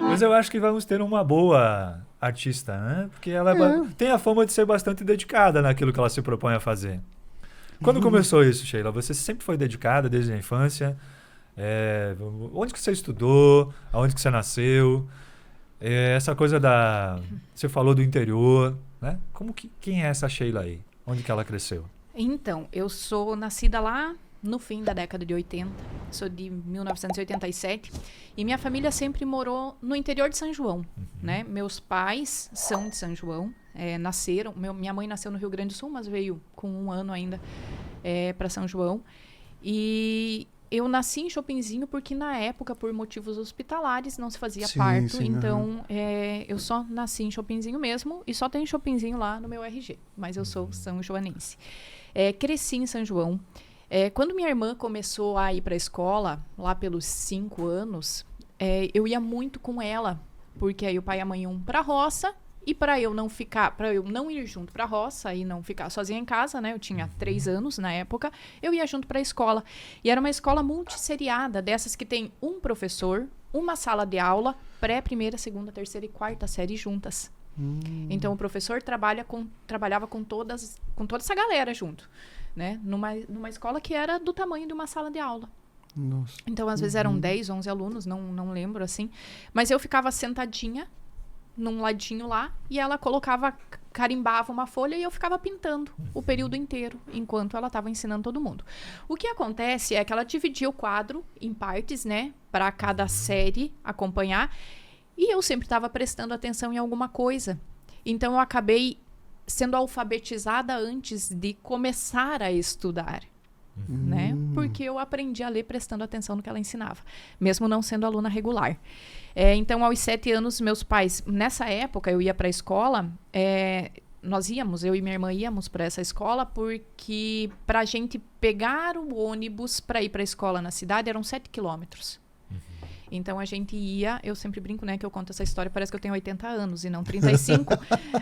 Mas eu acho que vamos ter uma boa artista, né? Porque ela tem a fama de ser bastante dedicada naquilo que ela se propõe a fazer. Quando começou isso, Sheila? Você sempre foi dedicada desde a infância? Onde que você estudou? Aonde que você nasceu? Essa coisa você falou do interior, né? Quem é essa Sheila aí? Onde que ela cresceu? Então, eu sou nascida lá no fim da década de 80, sou de 1987, e minha família sempre morou no interior de São João, né? Meus pais são de São João, nasceram, minha mãe nasceu no Rio Grande do Sul, mas veio com 1 ano ainda para São João, e eu nasci em Chopinzinho porque na época, por motivos hospitalares, não se fazia parto, então eu só nasci em Chopinzinho mesmo, e só tem Chopinzinho lá no meu RG, mas eu sou são joanense. Cresci em São João. Quando minha irmã começou a ir para a escola, lá pelos 5 anos, eu ia muito com ela, porque aí o pai e a mãe iam para a roça, e para eu não ir junto para a roça e não ficar sozinha em casa, né? Eu tinha 3 anos na época, eu ia junto para a escola. E era uma escola multisseriada, dessas que tem um professor, uma sala de aula, pré, primeira, segunda, terceira e quarta série juntas. Então o professor trabalhava com toda essa galera junto, né? Numa escola que era do tamanho de uma sala de aula. Nossa. Então às vezes eram 10, 11 alunos, não lembro assim. Mas eu ficava sentadinha num ladinho lá e ela carimbava uma folha e eu ficava pintando o período inteiro, enquanto ela estava ensinando todo mundo. O que acontece é que ela dividia o quadro em partes, né? Para cada série acompanhar. E eu sempre estava prestando atenção em alguma coisa. Então, eu acabei sendo alfabetizada antes de começar a estudar, né? Porque eu aprendi a ler prestando atenção no que ela ensinava, mesmo não sendo aluna regular. Então, aos 7 anos, meus pais... Nessa época, eu ia para a escola... eu e minha irmã íamos para essa escola porque para a gente pegar o ônibus para ir para a escola na cidade eram 7 quilômetros. Então, a gente ia... Eu sempre brinco, né? Que eu conto essa história, parece que eu tenho 80 anos e não 35.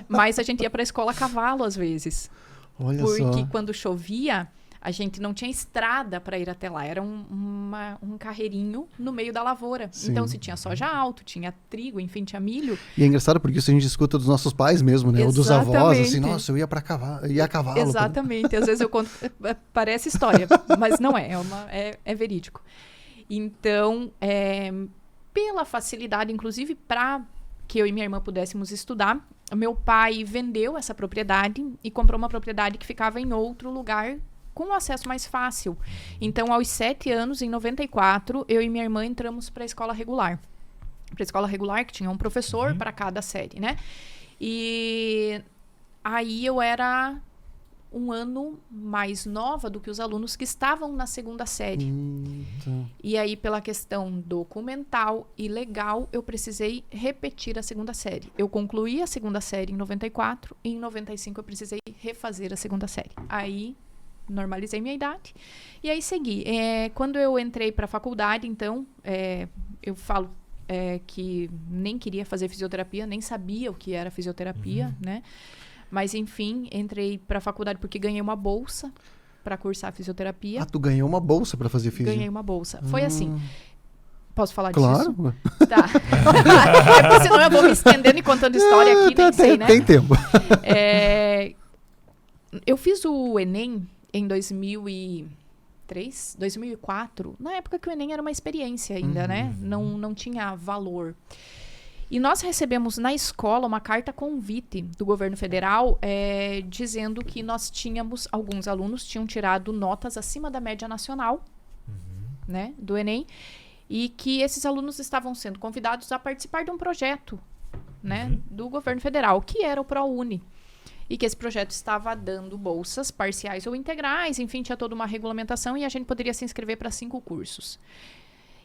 Mas a gente ia para a escola a cavalo, às vezes. Olha porque só. quando chovia, a gente não tinha estrada para ir até lá. Era um carreirinho no meio da lavoura. Sim. Então, se tinha soja alto, tinha trigo, enfim, tinha milho. E é engraçado porque isso a gente escuta dos nossos pais mesmo, né? Ou dos avós, assim, nossa, eu ia a cavalo. Exatamente. Às vezes eu conto... Parece história, mas não é. É verídico. Então, pela facilidade, inclusive, para que eu e minha irmã pudéssemos estudar, meu pai vendeu essa propriedade e comprou uma propriedade que ficava em outro lugar com acesso mais fácil. Então, aos 7 anos, em 94, eu e minha irmã entramos para a escola regular. Para a escola regular, que tinha um professor para cada série, né? E aí eu era 1 ano mais nova do que os alunos que estavam na segunda série. E aí, pela questão documental e legal, eu precisei repetir a segunda série. Eu concluí a segunda série em 94 e em 95 eu precisei refazer a segunda série. Aí, normalizei minha idade e aí segui. Quando eu entrei para a faculdade, então, eu falo que nem queria fazer fisioterapia, nem sabia o que era fisioterapia, né? Mas, enfim, entrei para a faculdade porque ganhei uma bolsa para cursar fisioterapia. Ah, tu ganhou uma bolsa para fazer fisio? Ganhei uma bolsa. Foi assim. Posso falar claro. disso? Tá. Porque senão eu vou me estendendo e contando história aqui, nem sei, né? Tem tempo. Eu fiz o Enem em 2003, 2004, na época que o Enem era uma experiência ainda, né? Não tinha valor. E nós recebemos na escola uma carta convite do governo federal dizendo que alguns alunos tinham tirado notas acima da média nacional, né, do Enem, e que esses alunos estavam sendo convidados a participar de um projeto, né, do governo federal, que era o ProUni. E que esse projeto estava dando bolsas parciais ou integrais, enfim, tinha toda uma regulamentação e a gente poderia se inscrever para 5 cursos.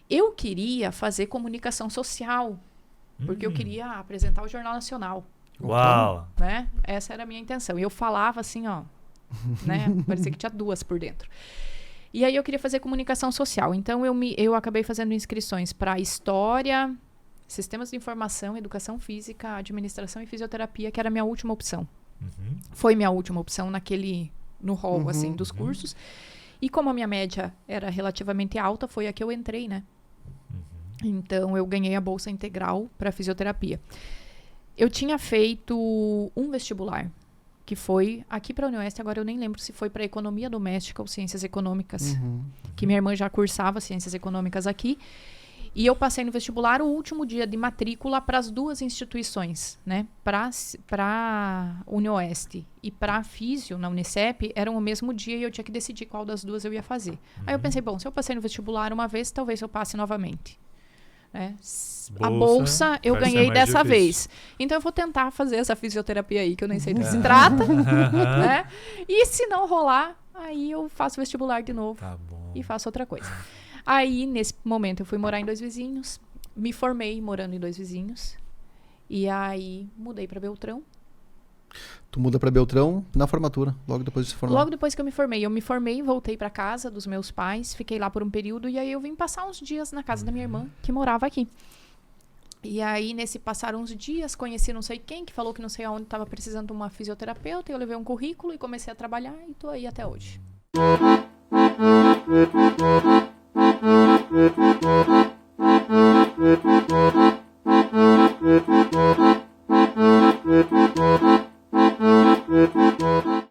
Eu queria fazer comunicação social, porque eu queria apresentar o Jornal Nacional. Uau! Né? Essa era a minha intenção. E eu falava assim, ó, né? Parecia que tinha 2 por dentro. E aí eu queria fazer comunicação social. Então eu acabei fazendo inscrições para História, Sistemas de informação, educação física, administração e fisioterapia, que era a minha última opção. Uhum. Foi minha última opção no hall, assim, dos cursos. E como a minha média era relativamente alta, foi a que eu entrei, né? Então, eu ganhei a bolsa integral para fisioterapia. Eu tinha feito um vestibular, que foi aqui para a Unioeste, agora eu nem lembro se foi para economia doméstica ou ciências econômicas, que minha irmã já cursava ciências econômicas aqui. E eu passei no vestibular o último dia de matrícula para as duas instituições, né? Para Unioeste e para Físio, na Unicep, eram o mesmo dia e eu tinha que decidir qual das duas eu ia fazer. Aí eu pensei, bom, se eu passei no vestibular uma vez, talvez eu passe novamente. Né? A bolsa eu ganhei dessa vez. Então eu vou tentar fazer essa fisioterapia aí, que eu nem sei do que se trata. Né? E se não rolar, aí eu faço vestibular de novo e faço outra coisa. Aí, nesse momento, eu fui morar em Dois Vizinhos. Me formei morando em Dois Vizinhos. E aí, mudei para Beltrão. Tu muda para Beltrão na formatura, logo depois de se formar? Logo depois que eu me formei. Eu me formei, voltei para casa dos meus pais, fiquei lá por um período. E aí, eu vim passar uns dias na casa da minha irmã, que morava aqui. E aí, nesse passar uns dias, conheci não sei quem, que falou que não sei aonde estava precisando de uma fisioterapeuta. Eu levei um currículo e comecei a trabalhar. E tô aí até hoje.